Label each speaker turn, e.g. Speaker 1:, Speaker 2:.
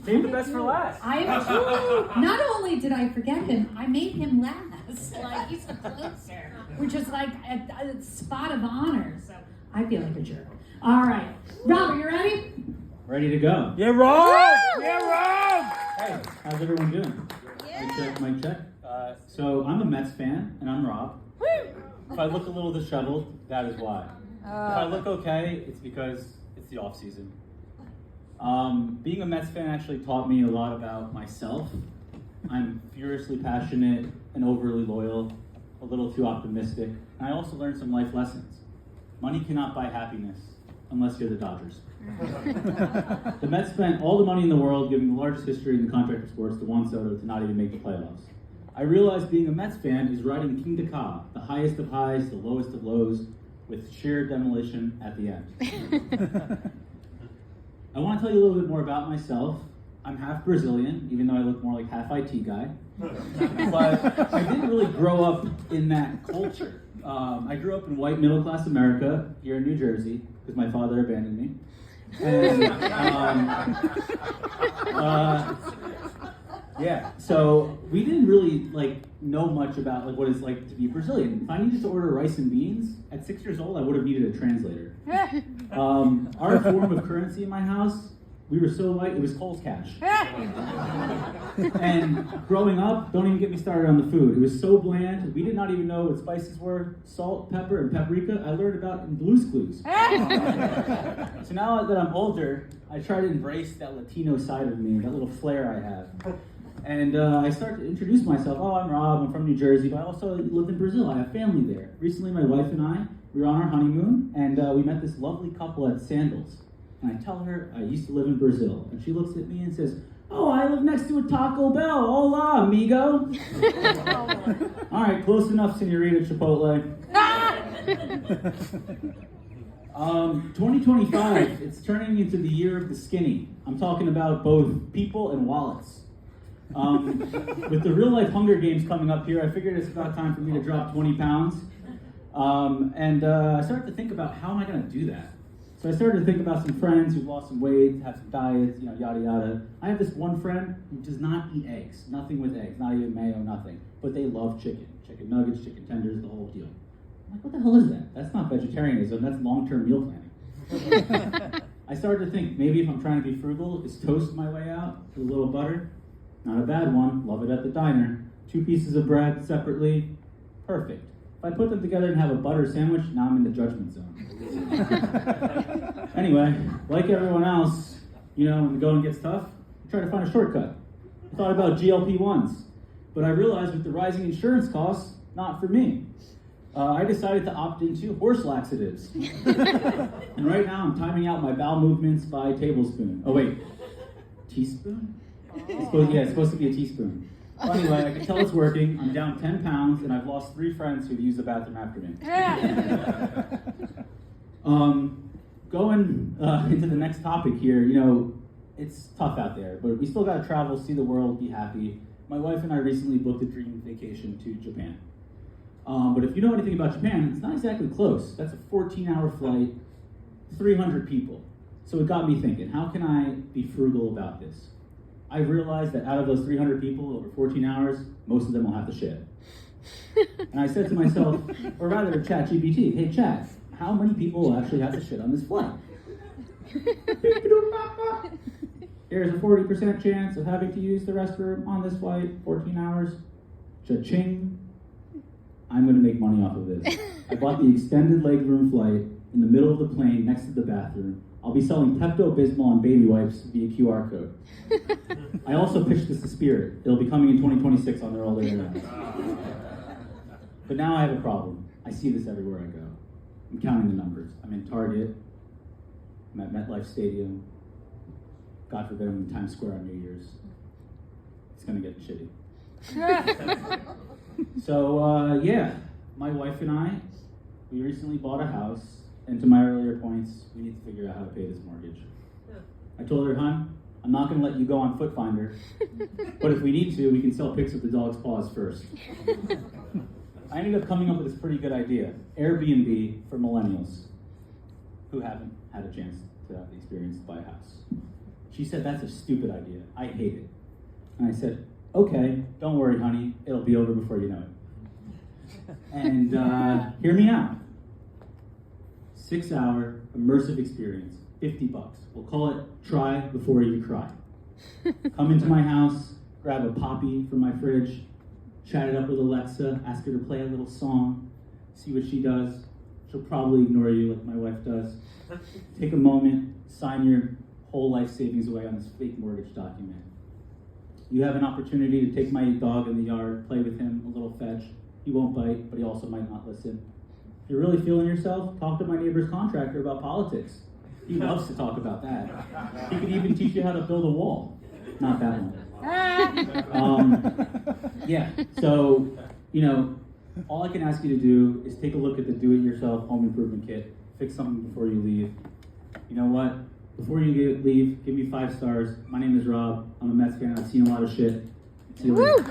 Speaker 1: Save the best for last.
Speaker 2: Not only did I forget him, I made him last. Like, he's a closer, which is like a spot of honor. So I feel like a jerk. All right. Rob, are you ready?
Speaker 3: Ready to go.
Speaker 1: Yeah, Rob! Yeah, Rob!
Speaker 3: Hey, how's everyone doing? Mic check. So I'm a Mets fan, and I'm Rob. If I look a little disheveled, that is why. If I look okay, it's because it's the off season. Being a Mets fan actually taught me a lot about myself. I'm furiously passionate and overly loyal, a little too optimistic, and I also learned some life lessons. Money cannot buy happiness unless you're the Dodgers. The Mets spent all the money in the world, giving the largest history in the contract of sports to Juan Soto to not even make the playoffs. I realized being a Mets fan is riding King Ka, the highest of highs, the lowest of lows, with sheer demolition at the end. I want to tell you a little bit more about myself. I'm half Brazilian, even though I look more like half IT guy. But I didn't really grow up in that culture. I grew up in white middle-class America here in New Jersey because my father abandoned me. And, yeah, so we didn't really know much about what it's like to be Brazilian. If I needed to order rice and beans at 6 years old, I would have needed a translator. Our form of currency in my house, we were so white, it was Kohl's cash. And growing up, don't even get me started on the food. It was so bland. We did not even know what spices were. Salt, pepper, and paprika, I learned about in Blue's Clues. So now that I'm older, I try to embrace that Latino side of me, that little flair I have. And I start to introduce myself. Oh, I'm Rob, I'm from New Jersey, but I also lived in Brazil. I have family there. Recently, my wife and I, we were on our honeymoon, and we met this lovely couple at Sandals. And I tell her I used to live in Brazil. And she looks at me and says, oh, I live next to a Taco Bell. Hola, amigo. All right, close enough, Senorita Chipotle. 2025, it's turning into the year of the skinny. I'm talking about both people and wallets. With the real life Hunger Games coming up here, I figured it's about time for me to drop 20 pounds. I started to think about how am I going to do that? So I started to think about some friends who've lost some weight, have some diets, yada yada. I have this one friend who does not eat eggs, nothing with eggs, not even mayo, nothing. But they love chicken nuggets, chicken tenders, the whole deal. I'm like, what the hell is that? That's not vegetarianism, that's long-term meal planning. I started to think, maybe if I'm trying to be frugal, is toast my way out with a little butter? Not a bad one, love it at the diner. 2 pieces of bread separately, perfect. If I put them together and have a butter sandwich, now I'm in the judgment zone. Anyway, like everyone else, when the going gets tough, I try to find a shortcut. I thought about GLP-1s, but I realized with the rising insurance costs, not for me. I decided to opt into horse laxatives. And right now I'm timing out my bowel movements by tablespoon. Oh wait, teaspoon? It's supposed to be a teaspoon. Well, anyway, I can tell it's working. I'm down 10 pounds, and I've lost 3 friends who've used the bathroom after me. Going into the next topic here, it's tough out there, but we still got to travel, see the world, be happy. My wife and I recently booked a dream vacation to Japan. But if you know anything about Japan, it's not exactly close. That's a 14-hour flight, 300 people. So it got me thinking, how can I be frugal about this? I realized that out of those 300 people over 14 hours, most of them will have to shit. And I said to myself, or rather to ChatGPT, hey Chat, how many people will actually have to shit on this flight? There's a 40% chance of having to use the restroom on this flight, 14 hours. Cha-ching. I'm going to make money off of this. I bought the extended legroom flight in the middle of the plane next to the bathroom. I'll be selling Pepto-Bismol and baby wipes via QR code. I also pitched this to Spirit. It'll be coming in 2026 on their older airlines. But now I have a problem. I see this everywhere I go. I'm counting the numbers. I'm in Target. I'm at MetLife Stadium. God forbid I'm in Times Square on New Year's. It's going to get shitty. So, my wife and I, we recently bought a house. And to my earlier points, we need to figure out how to pay this mortgage. I told her, hon, I'm not going to let you go on Foot Finder, but if we need to, we can sell pics of the dog's paws first. I ended up coming up with this pretty good idea, Airbnb for millennials who haven't had a chance to have the experience to buy a house. She said, that's a stupid idea. I hate it. And I said, okay, don't worry, honey. It'll be over before you know it. And hear me out. 6-hour immersive experience, $50. We'll call it try before you cry. Come into my house, grab a poppy from my fridge, chat it up with Alexa, ask her to play a little song, see what she does. She'll probably ignore you like my wife does. Take a moment, sign your whole life savings away on this fake mortgage document. You have an opportunity to take my dog in the yard, play with him, a little fetch. He won't bite, but he also might not listen. If you're really feeling yourself, talk to my neighbor's contractor about politics. He loves to talk about that. He could even teach you how to build a wall. Not that one. Yeah, so, you know, all I can ask you to do is take a look at the do-it-yourself home improvement kit. Fix something before you leave. You know what? Before you leave, give me 5 stars. My name is Rob. I'm a Mets fan. I've seen a lot of shit. See you later.